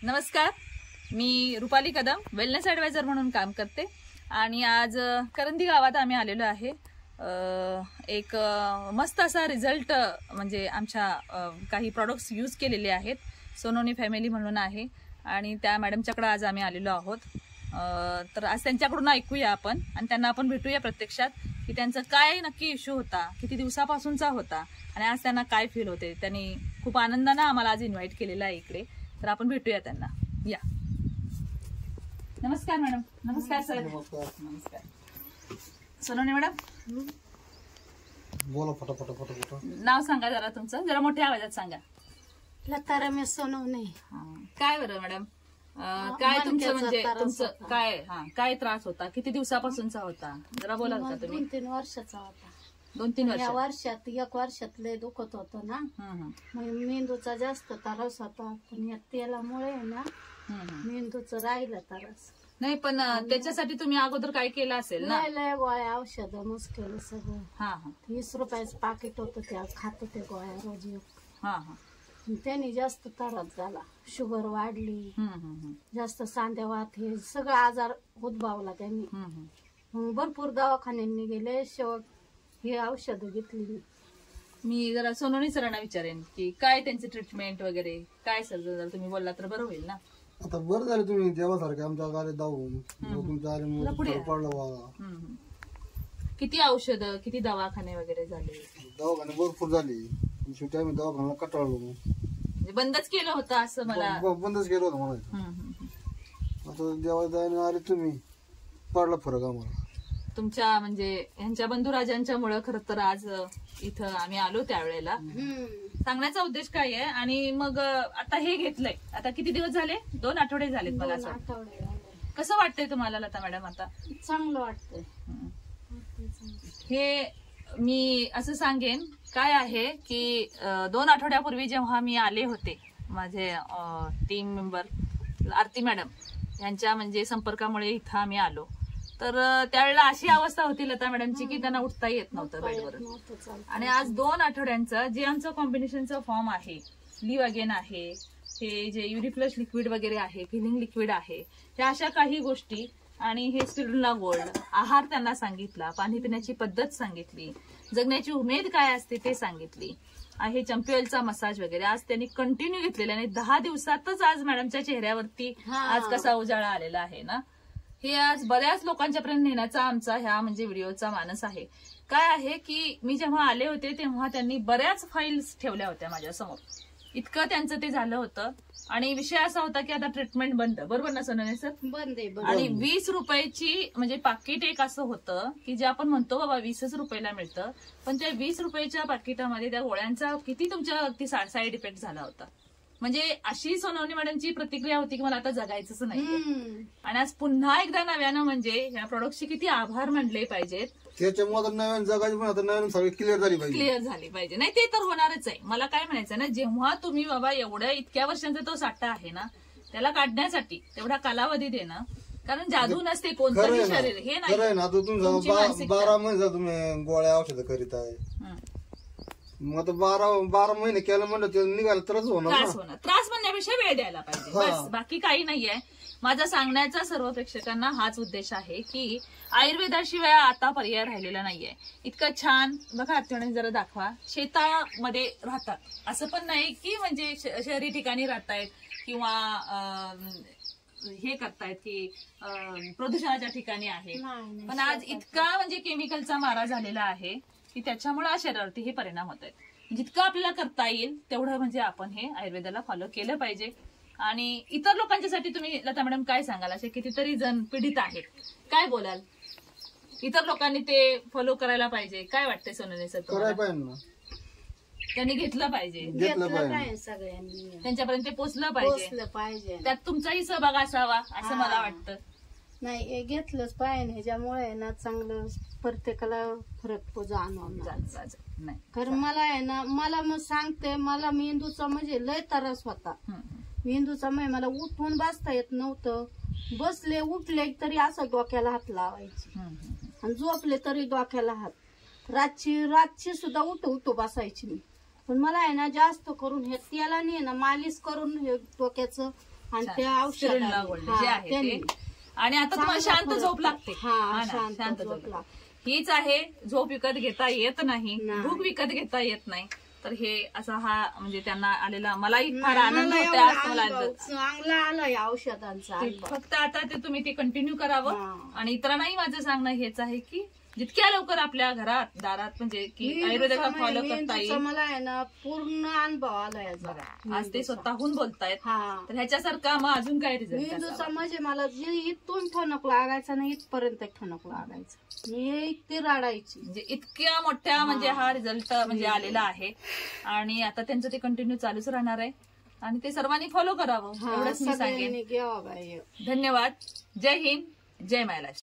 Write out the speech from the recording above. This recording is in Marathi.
नमस्कार, मी रुपाली कदम वेलनेस ॲडवायझर म्हणून काम करते आणि आज करंदी गावात आम्ही आलेलो आहे। एक मस्त असा रिझल्ट म्हणजे आमच्या काही प्रोडक्ट्स यूज केलेले आहेत। सोनोनी फॅमिली म्हणून आहे आणि त्या मॅडमच्याकडे आज आम्ही आलेलो आहोत। तर आज त्यांच्याकडून ऐकूया आपण आणि त्यांना आपण भेटूया प्रत्यक्षात की त्यांचा काय नक्की इश्यू होता, किती दिवसापासूनचा होता आणि आज त्यांना काय फील होते। त्यांनी खूप आनंदाने आम्हाला आज इन्व्हाइट केलेला आहे इकडे, तर आपण भेटूया त्यांना। या, नमस्कार मॅडम। नमस्कार सर। नमस्कार सोनोनी मॅडम, बोला फटाफट। नाव सांगा जरा तुमचं, जरा मोठ्या आवाजात सांगा। लता रमेश सोनवणे। काय बरं मॅडम, काय तुमचं म्हणजे तुमचं काय त्रास होता, किती दिवसापासूनचा होता, जरा बोलाल का तुम्ही? 2-3 वर्षाचा होता। 2-3 वर्ष? या वर्षात 1 वर्षात लय दुखत होतं ना, मग मेंदूचा जास्त त्रास होता, पण या तेलामुळे ना मेंदूचं राहिलं त्रास नाही। पण त्याच्यासाठी तुम्ही अगोदर काय केलं असेल ना? लय गोळ्या औषध मस्त केलं सगळं। 20 रुपयाचं पाकिट होतं, त्या खात होते गोळ्या रोज एक। त्याने जास्त त्रास झाला, शुगर वाढली, जास्त सांधेवात, हे सगळं आजार उद्भवला त्यांनी। मग भरपूर दवाखान्यांनी गेले, शेवट हे औषध घेतली। मी जरा सोनोनी सरांना विचारेन की काय त्यांचे ट्रीटमेंट वगैरे काय सर, जर तुम्ही बोलला तर बरं होईल ना। आता बरं झालं तुम्ही देवासारखे आमच्या गाडी धावून तुमच्या आले पडलं बाबा। किती औषध, किती दवाखाने वगैरे झाले? दवाखाने भरपूर झाले, शेवटी आम्ही दवाखान्याला कटाळलो, म्हणजे बंदच केलं होतं असं मला बंदच केलं होतं म्हणायचं। आता देवाला आले तुम्ही, पडला फरक आम्हाला तुमच्या म्हणजे ह्यांच्या बंधुराजांच्यामुळे। खरं तर आज इथं आम्ही आलो त्यावेळेला सांगण्याचा उद्देश काय आहे। आणि मग आता हे घेतलंय, आता किती दिवस झाले? 2 आठवडे झालेत मला असं वाटतं। कसं वाटतंय तुम्हाला लता मॅडम आता? चांगलं वाटतंय। हे मी असं सांगेन काय आहे की 2 आठवड्यापूर्वी जेव्हा मी आले होते, माझे टीम मेंबर आरती मॅडम यांच्या म्हणजे संपर्कामुळे इथं आम्ही आलो, तर त्यावेळेला अशी अवस्था होती लता मॅडमची की त्यांना उठता येत नव्हतं बेडवर। आणि आज 2 आठवड्यांचा जे आमचं कॉम्बिनेशनचं फॉर्म आहे, लिव्ह अगेन आहे, हे जे युरिफ्लश लिक्विड वगैरे आहे, फिलिंग लिक्विड आहे, ह्या अशा काही गोष्टी, आणि हे स्पिरुलिना गोल्ड आहार त्यांना सांगितला, पाणी पिण्याची पद्धत सांगितली, जगण्याची उमेद काय असते ते सांगितली आहे, चंपियलचा मसाज वगैरे आज त्यांनी कंटिन्यू घेतलेला आणि 10 दिवसातच आज मॅडमच्या चेहऱ्यावरती आज कसा उजाळा आलेला आहे ना। हे आज बऱ्याच लोकांच्या पर्यंत नेण्याचा आमचा ह्या म्हणजे व्हिडिओचा मानस आहे। काय आहे की मी जेव्हा आले होते तेव्हा त्यांनी बऱ्याच फाईल्स ठेवल्या होत्या माझ्या समोर, इतकं त्यांचं ते झालं होतं। आणि विषय असा होता की आता ट्रीटमेंट बंद, बरोबर ना सोनोनी सर? बंद आहे। आणि 20 रुपयाची म्हणजे पाकिट एक असं होतं की जे आपण म्हणतो बाबा 20च रुपयाला मिळतं, पण त्या 20 रुपयाच्या पाकिटामध्ये त्या गोळ्यांचा किती तुमच्यावरती साईड इफेक्ट झाला होता। म्हणजे अशी सोनोनी मॅडमची प्रतिक्रिया होती की मला आता जगायचंच नाही। आणि आज पुन्हा एकदा नव्यानं म्हणजे या प्रोडक्टचे किती आभार मानले पाहिजेत। त्याच्यामुळे नवीन जगाची पण आता नवीन सगळी क्लिअर झाली पाहिजे। नाही ते तर होणारच आहे। मला काय म्हणायचं ना, जेव्हा तुम्ही बाबा एवढ्या इतक्या वर्षांचा तो साठा आहे ना, त्याला काढण्यासाठी तेवढा कालावधी देणं, कारण जादू नसते कोणतंही शरीर, हे नाही ना। तुमचं 12 महिने तुम्ही गोळ्या औषध करीत आहे, मग आता 12 महिने केलं म्हणलं ते निघालं त्रास होणार। त्रास म्हणण्यापेक्षा वेळ द्यायला पाहिजे, बस, बाकी काही नाहीये। माझा सांगण्याचा सर्व प्रेक्षकांना हाच उद्देश आहे की आयुर्वेदाशिवाय आता पर्याय राहिलेला नाहीये। इतकं छान बघा, आत्याने जरा दाखवा, शेतामध्ये राहतात असं पण नाही की म्हणजे शहरी ठिकाणी राहतायत किंवा हे करतायत की प्रदूषणाच्या ठिकाणी आहे, पण आज इतका म्हणजे केमिकलचा मारा झालेला आहे की त्याच्यामुळे शरीरावरती हे परिणाम होत आहेत। जितकं आपल्याला करता येईल तेवढं म्हणजे आपण हे आयुर्वेदाला फॉलो केलं पाहिजे। आणि इतर लोकांच्यासाठी तुम्ही लता मॅडम काय सांगाल? असे कितीतरी जण पीडित आहेत, काय बोलाल? इतर लोकांनी ते फॉलो करायला पाहिजे, काय वाटतंय सोनोनी सर? त्यांनी घेतलं पाहिजे, सगळ्यांनी त्यांच्यापर्यंत पोचलं पाहिजे, त्यात तुमचाही सहभाग असावा असं मला वाटतं। नाही, हे घेतलंच पाहिजे, ह्याच्यामुळे ना चांगलं प्रत्येकाला फरक जाणवणार। कारण मला आहे ना, मला मग सांगते, मला मेंदूचा म्हणजे लय त्रास होता। मेंदूचा म्हणजे मला उठून बसता येत नव्हतं, बसले उठले तरी असं डोक्याला हात लावायचे आणि झोपले तरी डोक्याला हात, रातची सुद्धा उठू बसायची मी। पण मला आहे ना जास्त करून हे तेलाने ना मालिश करून हे डोक्याचं आणि त्या स्पिरुलिना गोल्ड जे आहे ते. आणि आता तुम्हाला शांत झोप लागते. शांत झोप लागते. हीच आहे, झोप विकत घेता येत नाही, भूक विकत घेता येत नाही. तर हे असा हा म्हणजे त्यांना आलेला मलाही फार आनंद होता. चांगला आलाय औषधांचा. फक्त आता ते तुम्ही ते कंटिन्यू करावं. आणि इतरांनाही माझं सांगणं हेच आहे की जितक्या लवकर आपल्या घरात दारात म्हणजे की आयुर्वेदाचा फॉलो करता येईल. मला आहे ना पूर्ण अनुभव आलाय. आज ते स्वतःहून बोलतायत. तर ह्याच्यासारखा मग अजून काय रिझल्ट? मेंदूचा म्हणजे मला जे इथून ठणक लागायचा ना इथपर्यंत ठणक लागायचा. मी इतकी रडायची म्हणजे इतक्या मोठ्या म्हणजे हा रिझल्ट म्हणजे आलेला आहे. आणि आता त्यांचं ते कंटिन्यू चालूच राहणार आहे. आणि ते सर्वांनी फॉलो करावं एवढंच मी सांगेन. घ्यावं. धन्यवाद. जय हिंद, जय महाराष्ट्र.